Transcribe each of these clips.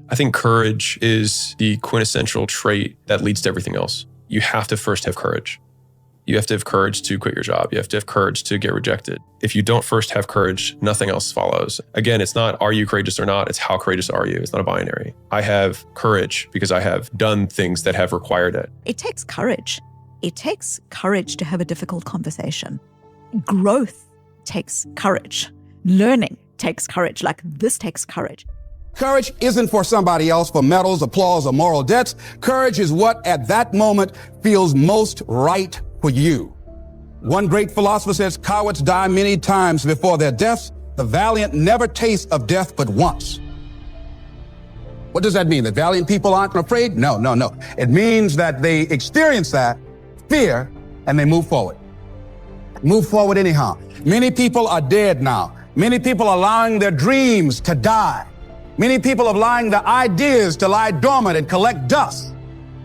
I think courage is the quintessential trait that leads to everything else. You have to first have courage. You have to have courage to quit your job. You have to have courage to get rejected. If you don't first have courage, nothing else follows. Again, it's not are you courageous or not, it's how courageous are you. It's not a binary. I have courage because I have done things that have required it. It takes courage. It takes courage to have a difficult conversation. Growth takes courage. Learning takes courage. Like this takes courage. Courage isn't for somebody else for medals, applause, or moral debts. Courage is what at that moment feels most right for you. One great philosopher says, cowards die many times before their deaths. The valiant never taste of death but once. What does that mean? That valiant people aren't afraid? No. It means that they experience that fear and they move forward. Move forward anyhow. Many people are dead now. Many people are allowing their dreams to die. Many people are allowing their ideas to lie dormant and collect dust.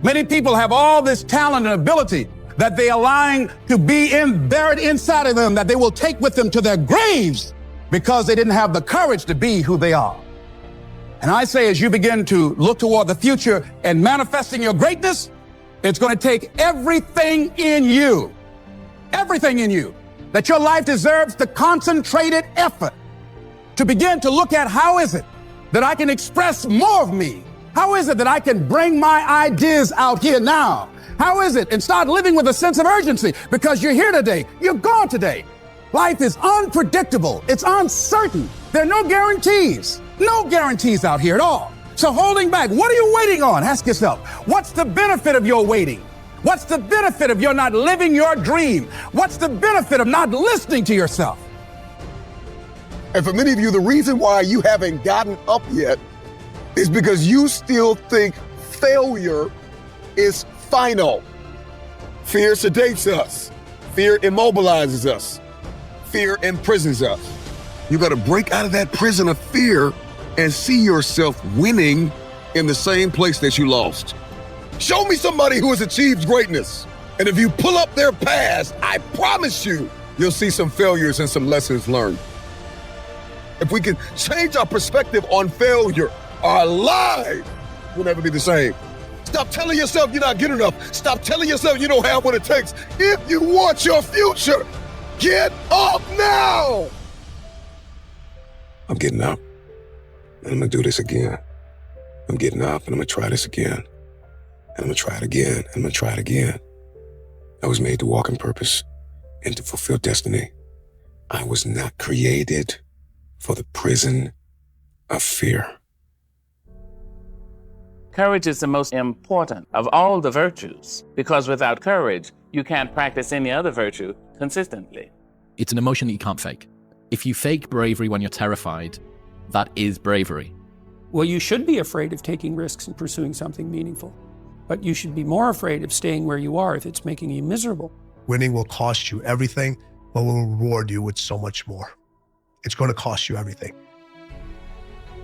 Many people have all this talent and ability that they are allowing to be buried inside of them, that they will take with them to their graves because they didn't have the courage to be who they are. And I say, as you begin to look toward the future and manifesting your greatness, it's going to take everything in you, that your life deserves the concentrated effort to begin to look at how is it that I can express more of me? How is it that I can bring my ideas out here now? How is it? And start living with a sense of urgency because you're here today. You're gone today. Life is unpredictable. It's uncertain. There are no guarantees out here at all. So holding back, what are you waiting on? Ask yourself, what's the benefit of your waiting? What's the benefit of your not living your dream? What's the benefit of not listening to yourself? And for many of you, the reason why you haven't gotten up yet is because you still think failure is final. Fear sedates us. Fear immobilizes us. Fear imprisons us. You got to break out of that prison of fear and see yourself winning in the same place that you lost. Show me somebody who has achieved greatness. And if you pull up their past, I promise you'll see some failures and some lessons learned. If we can change our perspective on failure, our life will never be the same. Stop telling yourself you're not good enough. Stop telling yourself you don't have what it takes. If you want your future, get up now. I'm getting up, and I'm gonna do this again. I'm getting up, and I'm gonna try this again. And I'm gonna try it again, and I'm gonna try it again. I was made to walk in purpose and to fulfill destiny. I was not created for the prison of fear. Courage is the most important of all the virtues, because without courage, you can't practice any other virtue consistently. It's an emotion that you can't fake. If you fake bravery when you're terrified, that is bravery. Well, you should be afraid of taking risks and pursuing something meaningful, but you should be more afraid of staying where you are if it's making you miserable. Winning will cost you everything, but will reward you with so much more. It's going to cost you everything.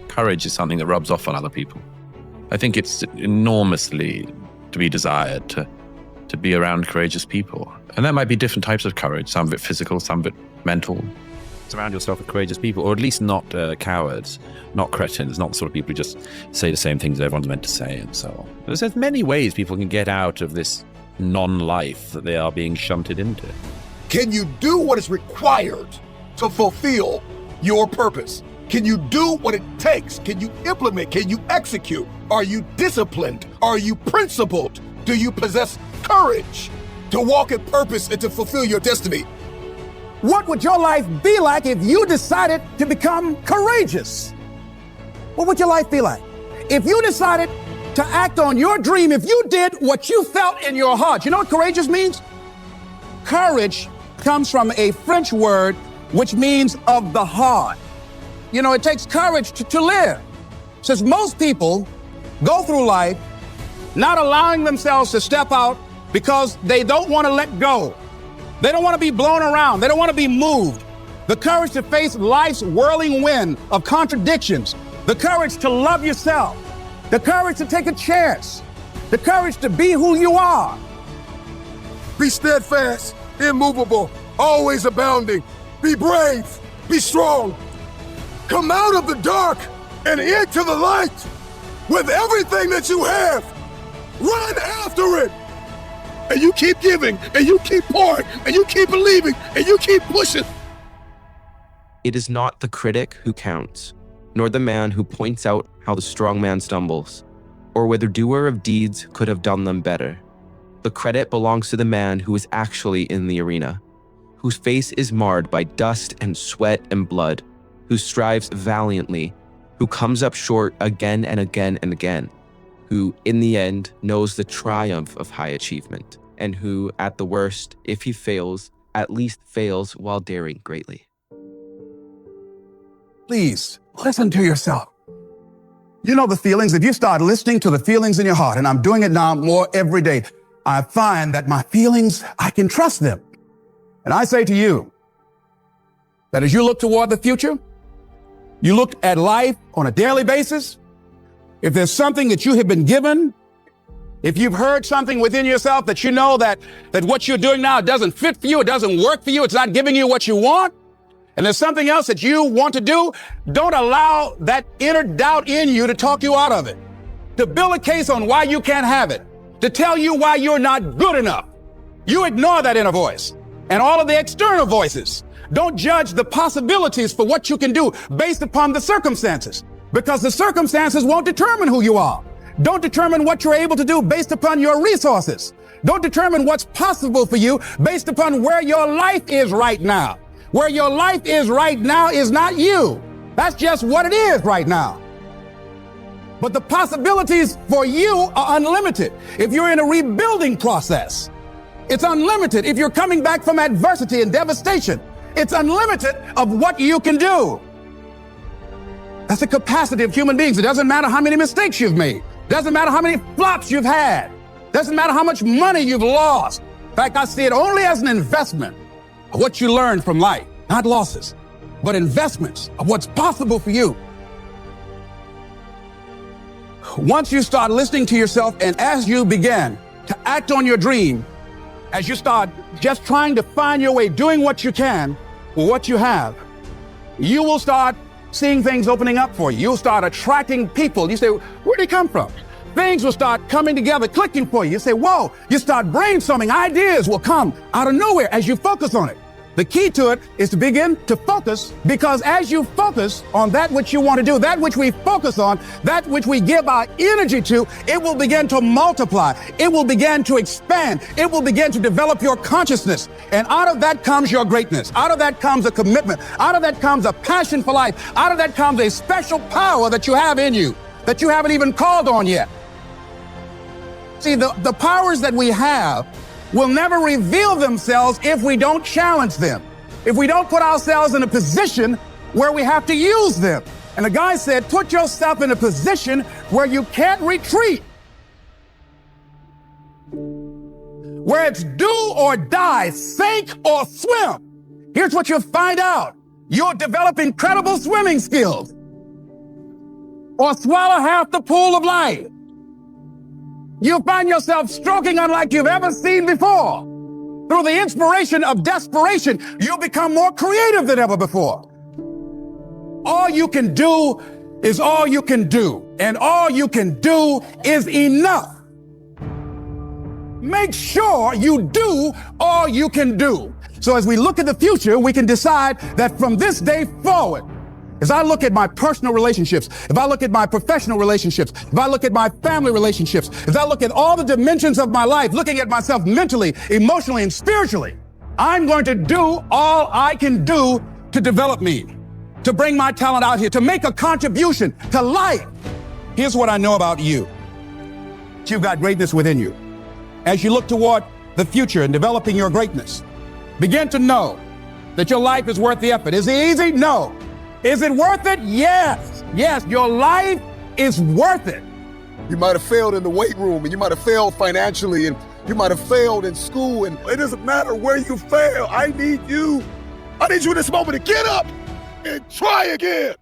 Courage is something that rubs off on other people. I think it's enormously to be desired to be around courageous people. And there might be different types of courage, some of it physical, some of it mental. Surround yourself with courageous people, or at least not cowards, not cretins, not the sort of people who just say the same things that everyone's meant to say and so on. There's many ways people can get out of this non-life that they are being shunted into. Can you do what is required to fulfill your purpose? Can you do what it takes? Can you implement? Can you execute? Are you disciplined? Are you principled? Do you possess courage to walk in purpose and to fulfill your destiny? What would your life be like if you decided to become courageous? What would your life be like? If you decided to act on your dream, if you did what you felt in your heart. You know what courageous means? Courage comes from a French word which means of the heart. You know, it takes courage to live. Since most people go through life not allowing themselves to step out because they don't want to let go. They don't want to be blown around. They don't want to be moved. The courage to face life's whirling wind of contradictions. The courage to love yourself. The courage to take a chance. The courage to be who you are. Be steadfast, immovable, always abounding. Be brave, be strong. Come out of the dark and into the light. with everything that you have. Run after it. And you keep giving, and you keep pouring, and you keep believing, and you keep pushing. It is not the critic who counts, nor the man who points out how the strong man stumbles, or whether doer of deeds could have done them better. The credit belongs to the man who is actually in the arena, whose face is marred by dust and sweat and blood, who strives valiantly, who comes up short again and again and again, who, in the end, knows the triumph of high achievement, and who, at the worst, if he fails, at least fails while daring greatly. Please, listen to yourself. You know the feelings. If you start listening to the feelings in your heart, and I'm doing it now more every day, I find that my feelings, I can trust them. And I say to you that as you look toward the future, you look at life on a daily basis, if there's something that you have been given, if you've heard something within yourself that you know that what you're doing now doesn't fit for you, it doesn't work for you, it's not giving you what you want, and there's something else that you want to do, don't allow that inner doubt in you to talk you out of it, to build a case on why you can't have it, to tell you why you're not good enough. You ignore that inner voice and all of the external voices. Don't judge the possibilities for what you can do based upon the circumstances, because the circumstances won't determine who you are. Don't determine what you're able to do based upon your resources. Don't determine what's possible for you based upon where your life is right now. Where your life is right now is not you. That's just what it is right now. But the possibilities for you are unlimited. If you're in a rebuilding process, it's unlimited. If you're coming back from adversity and devastation, it's unlimited of what you can do. That's the capacity of human beings. It doesn't matter how many mistakes you've made. It doesn't matter how many flops you've had. It doesn't matter how much money you've lost. In fact, I see it only as an investment of what you learn from life, not losses, but investments of what's possible for you. Once you start listening to yourself, and as you begin to act on your dream, as you start just trying to find your way, doing what you can with what you have, you will start seeing things opening up for you. You'll start attracting people. You say, where'd they come from? Things will start coming together, clicking for you. You say, whoa, you start brainstorming. Ideas will come out of nowhere as you focus on it. The key to it is to begin to focus, because as you focus on that which you want to do, that which we focus on, that which we give our energy to, it will begin to multiply. It will begin to expand. It will begin to develop your consciousness. And out of that comes your greatness. Out of that comes a commitment. Out of that comes a passion for life. Out of that comes a special power that you have in you that you haven't even called on yet. See, the powers that we have will never reveal themselves if we don't challenge them, if we don't put ourselves in a position where we have to use them. And the guy said, put yourself in a position where you can't retreat, where it's do or die, sink or swim. Here's what you'll find out. You'll develop incredible swimming skills, or swallow half the pool of life. You'll find yourself stroking unlike you've ever seen before. Through the inspiration of desperation, you'll become more creative than ever before. All you can do is all you can do, and all you can do is enough. Make sure you do all you can do. So as we look at the future, we can decide that from this day forward, as I look at my personal relationships, if I look at my professional relationships, if I look at my family relationships, if I look at all the dimensions of my life, looking at myself mentally, emotionally, and spiritually, I'm going to do all I can do to develop me, to bring my talent out here, to make a contribution to life. Here's what I know about you. You've got greatness within you. As you look toward the future and developing your greatness, begin to know that your life is worth the effort. Is it easy? No. Is it worth it? Yes. Yes, your life is worth it. You might have failed in the weight room, and you might have failed financially, and you might have failed in school, and it doesn't matter where you fail. I need you in this moment to get up and try again.